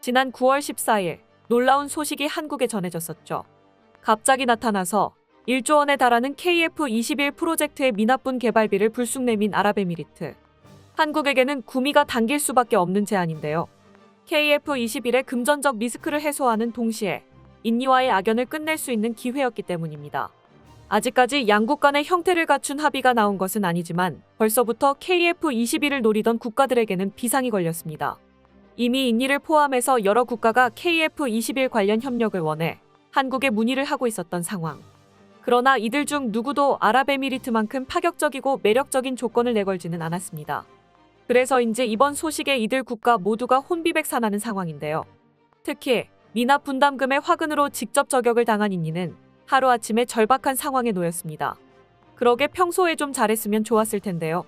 지난 9월 14일 놀라운 소식이 한국에 전해졌었죠. 갑자기 나타나서 1조 원에 달하는 KF-21 프로젝트의 미납분 개발비를 불쑥 내민 아랍에미리트. 한국에게는 구미가 당길 수밖에 없는 제안인데요. KF-21의 금전적 리스크를 해소하는 동시에 인니와의 악연을 끝낼 수 있는 기회였기 때문입니다. 아직까지 양국 간의 형태를 갖춘 합의가 나온 것은 아니지만 벌써부터 KF-21을 노리던 국가들에게는 비상이 걸렸습니다. 이미 인니를 포함해서 여러 국가가 KF-21 관련 협력을 원해 한국에 문의를 하고 있었던 상황. 그러나 이들 중 누구도 아랍에미리트만큼 파격적이고 매력적인 조건을 내걸지는 않았습니다. 그래서인지 이번 소식에 이들 국가 모두가 혼비백산하는 상황인데요. 특히 미납 분담금의 화근으로 직접 저격을 당한 인니는 하루아침에 절박한 상황에 놓였습니다. 그러게 평소에 좀 잘했으면 좋았을 텐데요.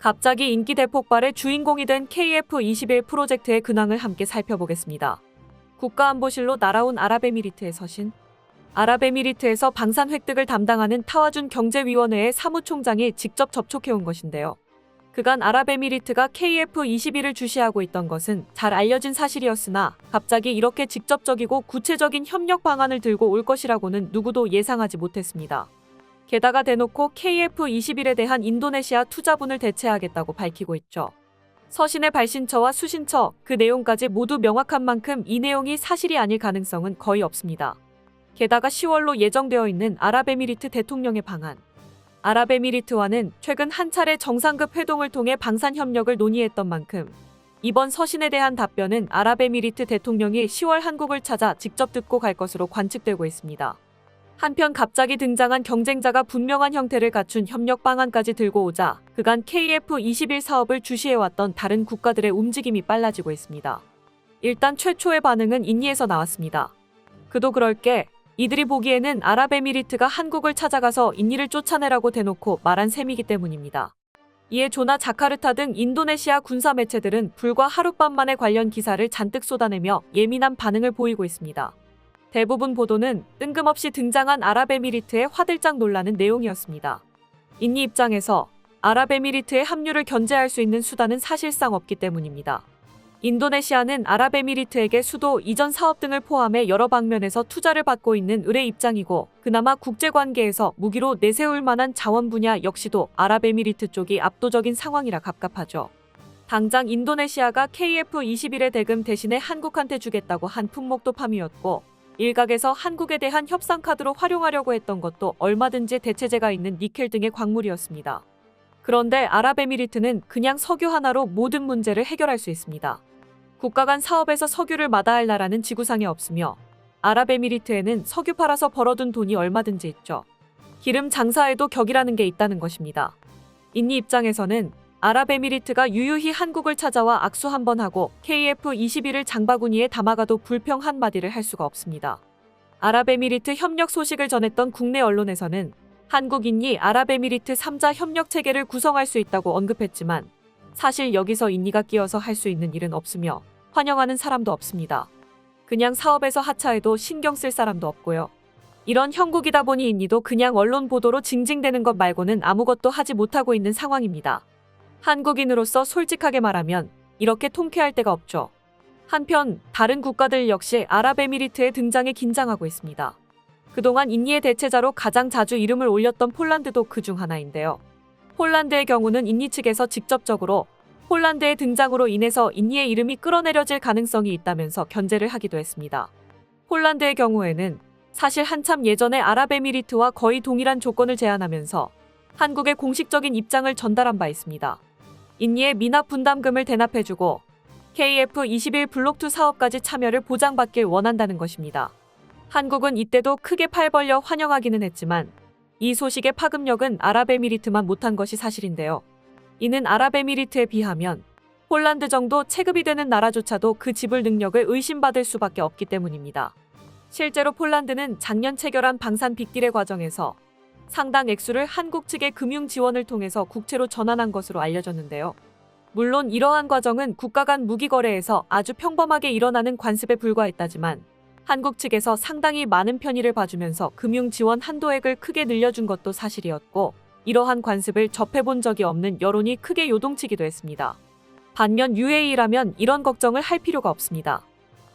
갑자기 인기 대폭발의 주인공이 된 KF-21 프로젝트의 근황을 함께 살펴보겠습니다. 국가안보실로 날아온 아랍에미리트의 서신. 아랍에미리트에서 방산 획득을 담당하는 타와준 경제위원회의 사무총장이 직접 접촉해온 것인데요. 그간 아랍에미리트가 KF-21을 주시하고 있던 것은 잘 알려진 사실이었으나 갑자기 이렇게 직접적이고 구체적인 협력 방안을 들고 올 것이라고는 누구도 예상하지 못했습니다. 게다가 대놓고 KF-21에 대한 인도네시아 투자분을 대체하겠다고 밝히고 있죠. 서신의 발신처와 수신처, 그 내용까지 모두 명확한 만큼 이 내용이 사실이 아닐 가능성은 거의 없습니다. 게다가 10월로 예정되어 있는 아랍에미리트 대통령의 방한. 아랍에미리트와는 최근 한 차례 정상급 회동을 통해 방산 협력을 논의했던 만큼 이번 서신에 대한 답변은 아랍에미리트 대통령이 10월 한국을 찾아 직접 듣고 갈 것으로 관측되고 있습니다. 한편 갑자기 등장한 경쟁자가 분명한 형태를 갖춘 협력 방안까지 들고 오자 그간 KF-21 사업을 주시해왔던 다른 국가들의 움직임이 빨라지고 있습니다. 일단 최초의 반응은 인니에서 나왔습니다. 그도 그럴 게 이들이 보기에는 아랍에미리트가 한국을 찾아가서 인니를 쫓아내라고 대놓고 말한 셈이기 때문입니다. 이에 조나 자카르타 등 인도네시아 군사 매체들은 불과 하룻밤 만에 관련 기사를 잔뜩 쏟아내며 예민한 반응을 보이고 있습니다. 대부분 보도는 뜬금없이 등장한 아랍에미리트의 화들짝 놀라는 내용이었습니다. 인니 입장에서 아랍에미리트의 합류를 견제할 수 있는 수단은 사실상 없기 때문입니다. 인도네시아는 아랍에미리트에게 수도 이전 사업 등을 포함해 여러 방면에서 투자를 받고 있는 을의 입장이고 그나마 국제관계에서 무기로 내세울 만한 자원 분야 역시도 아랍에미리트 쪽이 압도적인 상황이라 갑갑하죠. 당장 인도네시아가 KF-21의 대금 대신에 한국한테 주겠다고 한 품목도 파미였고 일각에서 한국에 대한 협상 카드로 활용하려고 했던 것도 얼마든지 대체재가 있는 니켈 등의 광물이었습니다. 그런데 아랍에미리트는 그냥 석유 하나로 모든 문제를 해결할 수 있습니다. 국가 간 사업에서 석유를 마다할 나라는 지구상에 없으며 아랍에미리트에는 석유 팔아서 벌어둔 돈이 얼마든지 있죠. 기름 장사에도 격이라는 게 있다는 것입니다. 인니 입장에서는 아랍에미리트가 유유히 한국을 찾아와 악수 한번 하고 KF-21을 장바구니에 담아가도 불평 한마디를 할 수가 없습니다. 아랍에미리트 협력 소식을 전했던 국내 언론에서는 한국 인니 아랍에미리트 3자 협력 체계를 구성할 수 있다고 언급했지만 사실 여기서 인니가 끼어서 할 수 있는 일은 없으며 환영하는 사람도 없습니다. 그냥 사업에서 하차해도 신경 쓸 사람도 없고요. 이런 형국이다 보니 인니도 그냥 언론 보도로 징징대는 것 말고는 아무것도 하지 못하고 있는 상황입니다. 한국인으로서 솔직하게 말하면 이렇게 통쾌할 데가 없죠. 한편 다른 국가들 역시 아랍에미리트의 등장에 긴장하고 있습니다. 그동안 인니의 대체자로 가장 자주 이름을 올렸던 폴란드도 그중 하나인데요. 폴란드의 경우는 인니 측에서 직접적으로 폴란드의 등장으로 인해서 인니의 이름이 끌어내려질 가능성이 있다면서 견제를 하기도 했습니다. 폴란드의 경우에는 사실 한참 예전에 아랍에미리트와 거의 동일한 조건을 제안하면서 한국의 공식적인 입장을 전달한 바 있습니다. 인니의 미납 분담금을 대납해주고 KF-21 블록2 사업까지 참여를 보장받길 원한다는 것입니다. 한국은 이때도 크게 팔 벌려 환영하기는 했지만 이 소식의 파급력은 아랍에미리트만 못한 것이 사실인데요. 이는 아랍에미리트에 비하면 폴란드 정도 체급이 되는 나라조차도 그 지불 능력을 의심받을 수밖에 없기 때문입니다. 실제로 폴란드는 작년 체결한 방산 빅딜의 과정에서 상당 액수를 한국 측의 금융 지원을 통해서 국채로 전환한 것으로 알려졌는데요. 물론 이러한 과정은 국가 간 무기 거래에서 아주 평범하게 일어나는 관습에 불과했다지만 한국 측에서 상당히 많은 편의를 봐주면서 금융 지원 한도액을 크게 늘려준 것도 사실이었고 이러한 관습을 접해본 적이 없는 여론이 크게 요동치기도 했습니다. 반면 UAE라면 이런 걱정을 할 필요가 없습니다.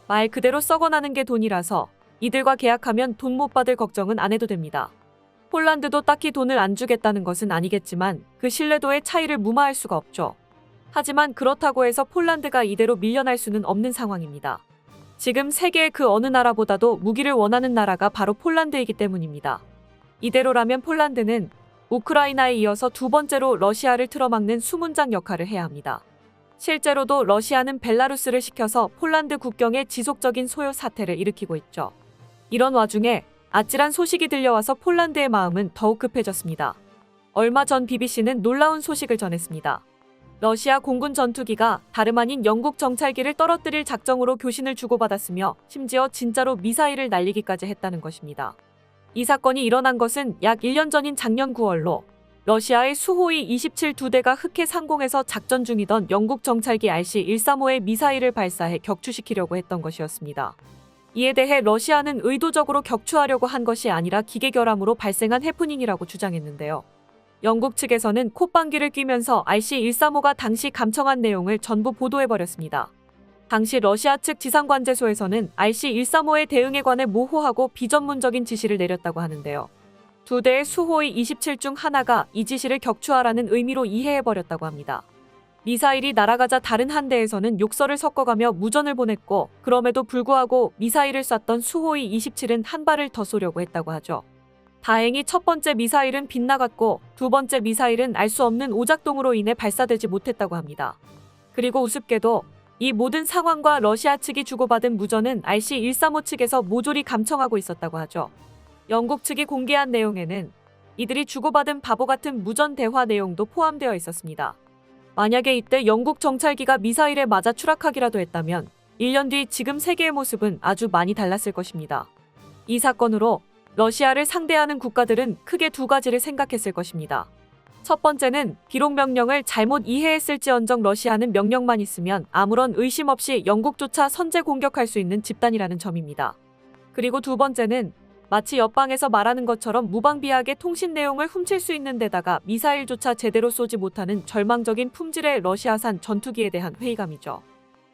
말 그대로 썩어나는 게 돈이라서 이들과 계약하면 돈 못 받을 걱정은 안 해도 됩니다. 폴란드도 딱히 돈을 안 주겠다는 것은 아니겠지만 그 신뢰도의 차이를 무마할 수가 없죠. 하지만 그렇다고 해서 폴란드가 이대로 밀려날 수는 없는 상황입니다. 지금 세계의 그 어느 나라보다도 무기를 원하는 나라가 바로 폴란드이기 때문입니다. 이대로라면 폴란드는 우크라이나에 이어서 두 번째로 러시아를 틀어막는 수문장 역할을 해야 합니다. 실제로도 러시아는 벨라루스를 시켜서 폴란드 국경에 지속적인 소요 사태를 일으키고 있죠. 이런 와중에 아찔한 소식이 들려와서 폴란드의 마음은 더욱 급해졌습니다. 얼마 전 BBC는 놀라운 소식을 전했습니다. 러시아 공군 전투기가 다름 아닌 영국 정찰기를 떨어뜨릴 작정으로 교신을 주고받았으며 심지어 진짜로 미사일을 날리기까지 했다는 것입니다. 이 사건이 일어난 것은 약 1년 전인 작년 9월로 러시아의 수호이 27 두 대가 흑해 상공에서 작전 중이던 영국 정찰기 RC-135의 미사일을 발사해 격추시키려고 했던 것이었습니다. 이에 대해 러시아는 의도적으로 격추하려고 한 것이 아니라 기계 결함으로 발생한 해프닝이라고 주장했는데요. 영국 측에서는 콧방귀를 뀌면서 RC-135가 당시 감청한 내용을 전부 보도해버렸습니다. 당시 러시아 측 지상관제소에서는 RC-135의 대응에 관해 모호하고 비전문적인 지시를 내렸다고 하는데요. 두 대의 수호이 27 중 하나가 이 지시를 격추하라는 의미로 이해해버렸다고 합니다. 미사일이 날아가자 다른 한 대에서는 욕설을 섞어가며 무전을 보냈고 그럼에도 불구하고 미사일을 쐈던 수호이 27은 한 발을 더 쏘려고 했다고 하죠. 다행히 첫 번째 미사일은 빗나갔고 두 번째 미사일은 알 수 없는 오작동으로 인해 발사되지 못했다고 합니다. 그리고 우습게도 이 모든 상황과 러시아 측이 주고받은 무전은 RC-135 측에서 모조리 감청하고 있었다고 하죠. 영국 측이 공개한 내용에는 이들이 주고받은 바보 같은 무전 대화 내용도 포함되어 있었습니다. 만약에 이때 영국 정찰기가 미사일에 맞아 추락하기라도 했다면 1년 뒤 지금 세계의 모습은 아주 많이 달랐을 것입니다. 이 사건으로 러시아를 상대하는 국가들은 크게 두 가지를 생각했을 것입니다. 첫 번째는 비록 명령을 잘못 이해했을지언정 러시아는 명령만 있으면 아무런 의심 없이 영국조차 선제 공격할 수 있는 집단이라는 점입니다. 그리고 두 번째는 마치 옆방에서 말하는 것처럼 무방비하게 통신 내용을 훔칠 수 있는 데다가 미사일조차 제대로 쏘지 못하는 절망적인 품질의 러시아산 전투기에 대한 회의감이죠.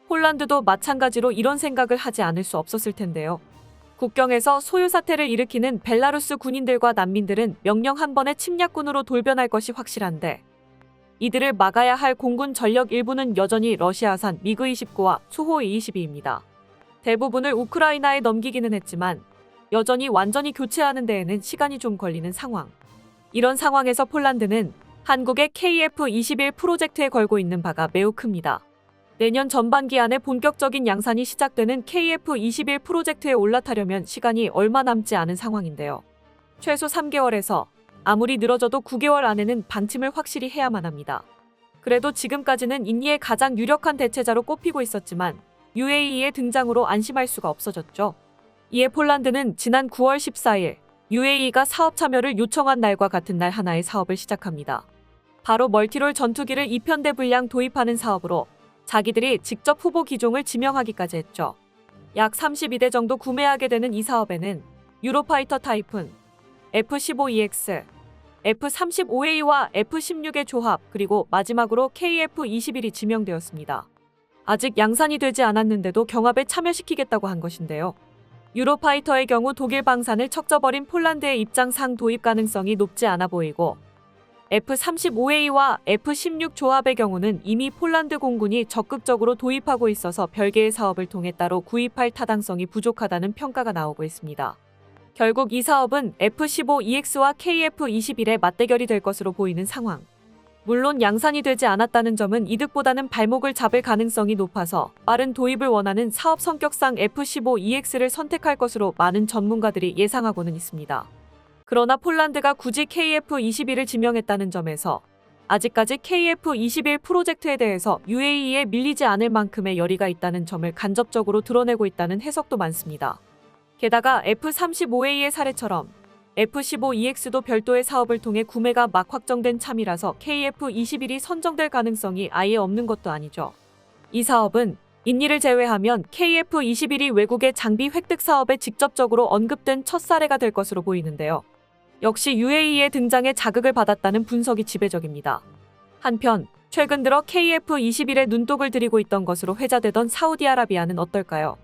폴란드도 마찬가지로 이런 생각을 하지 않을 수 없었을 텐데요. 국경에서 소요 사태를 일으키는 벨라루스 군인들과 난민들은 명령 한 번에 침략군으로 돌변할 것이 확실한데 이들을 막아야 할 공군 전력 일부는 여전히 러시아산 미그-29와 수호이 22입니다. 대부분을 우크라이나에 넘기기는 했지만 여전히 완전히 교체하는 데에는 시간이 좀 걸리는 상황. 이런 상황에서 폴란드는 한국의 KF-21 프로젝트에 걸고 있는 바가 매우 큽니다. 내년 전반기 안에 본격적인 양산이 시작되는 KF-21 프로젝트에 올라타려면 시간이 얼마 남지 않은 상황인데요. 최소 3개월에서 아무리 늘어져도 9개월 안에는 방침을 확실히 해야만 합니다. 그래도 지금까지는 인니의 가장 유력한 대체자로 꼽히고 있었지만 UAE의 등장으로 안심할 수가 없어졌죠. 이에 폴란드는 지난 9월 14일 UAE가 사업 참여를 요청한 날과 같은 날 하나의 사업을 시작합니다. 바로 멀티롤 전투기를 2편대 분량 도입하는 사업으로 자기들이 직접 후보 기종을 지명하기까지 했죠. 약 32대 정도 구매하게 되는 이 사업에는 유로파이터 타이푼, F-15EX, F-35A와 F-16의 조합 그리고 마지막으로 KF-21이 지명되었습니다. 아직 양산이 되지 않았는데도 경합에 참여시키겠다고 한 것인데요. 유로파이터의 경우 독일 방산을 척져버린 폴란드의 입장상 도입 가능성이 높지 않아 보이고 F-35A와 F-16 조합의 경우는 이미 폴란드 공군이 적극적으로 도입하고 있어서 별개의 사업을 통해 따로 구입할 타당성이 부족하다는 평가가 나오고 있습니다. 결국 이 사업은 F-15EX와 KF-21의 맞대결이 될 것으로 보이는 상황. 물론 양산이 되지 않았다는 점은 이득보다는 발목을 잡을 가능성이 높아서 빠른 도입을 원하는 사업 성격상 F-15EX를 선택할 것으로 많은 전문가들이 예상하고는 있습니다. 그러나 폴란드가 굳이 KF-21을 지명했다는 점에서 아직까지 KF-21 프로젝트에 대해서 UAE에 밀리지 않을 만큼의 열의가 있다는 점을 간접적으로 드러내고 있다는 해석도 많습니다. 게다가 F-35A의 사례처럼 F-15EX도 별도의 사업을 통해 구매가 막 확정된 참이라서 KF-21이 선정될 가능성이 아예 없는 것도 아니죠. 이 사업은 인니를 제외하면 KF-21이 외국의 장비 획득 사업에 직접적으로 언급된 첫 사례가 될 것으로 보이는데요. 역시 UAE의 등장에 자극을 받았다는 분석이 지배적입니다. 한편 최근 들어 KF-21에 눈독을 들이고 있던 것으로 회자되던 사우디아라비아는 어떨까요?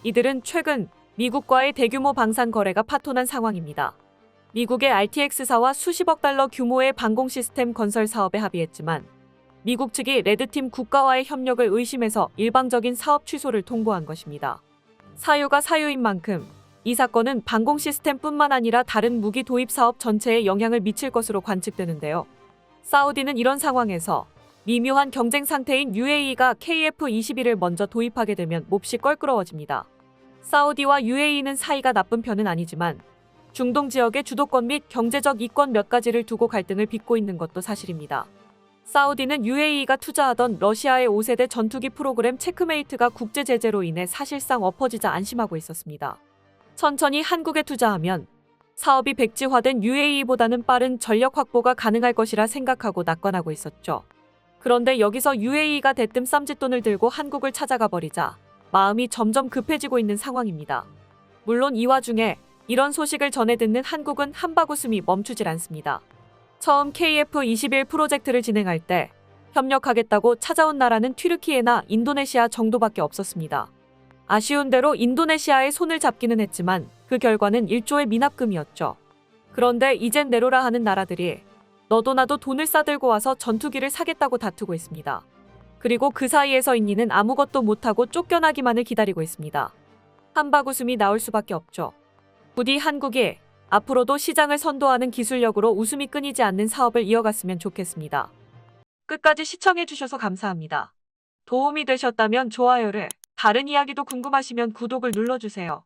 이들은 최근 미국과의 대규모 방산 거래가 파토난 상황입니다. 미국의 RTX사와 수십억 달러 규모의 방공 시스템 건설 사업에 합의했지만 미국 측이 레드팀 국가와의 협력을 의심해서 일방적인 사업 취소를 통보한 것입니다. 사유가 사유인 만큼 이 사건은 방공 시스템뿐만 아니라 다른 무기 도입 사업 전체에 영향을 미칠 것으로 관측되는데요. 사우디는 이런 상황에서 미묘한 경쟁 상태인 UAE가 KF-21을 먼저 도입하게 되면 몹시 껄끄러워집니다. 사우디와 UAE는 사이가 나쁜 편은 아니지만 중동 지역의 주도권 및 경제적 이권 몇 가지를 두고 갈등을 빚고 있는 것도 사실입니다. 사우디는 UAE가 투자하던 러시아의 5세대 전투기 프로그램 체크메이트가 국제 제재로 인해 사실상 엎어지자 안심하고 있었습니다. 천천히 한국에 투자하면 사업이 백지화된 UAE보다는 빠른 전력 확보가 가능할 것이라 생각하고 낙관하고 있었죠. 그런데 여기서 UAE가 대뜸 쌈짓돈을 들고 한국을 찾아가 버리자 마음이 점점 급해지고 있는 상황입니다. 물론 이 와중에 이런 소식을 전해 듣는 한국은 한바구음이 멈추질 않습니다. 처음 KF-21 프로젝트를 진행할 때 협력하겠다고 찾아온 나라는 튀르키예나 인도네시아 정도밖에 없었습니다. 아쉬운 대로 인도네시아의 손을 잡기는 했지만 그 결과는 1조의 미납금이었죠. 그런데 이젠 내로라 하는 나라들이 너도 나도 돈을 싸들고 와서 전투기를 사겠다고 다투고 있습니다. 그리고 그 사이에서 인니는 아무것도 못하고 쫓겨나기만을 기다리고 있습니다. 한바구음이 나올 수밖에 없죠. 부디 한국이 앞으로도 시장을 선도하는 기술력으로 웃음이 끊이지 않는 사업을 이어갔으면 좋겠습니다. 끝까지 시청해주셔서 감사합니다. 도움이 되셨다면 좋아요를, 다른 이야기도 궁금하시면 구독을 눌러주세요.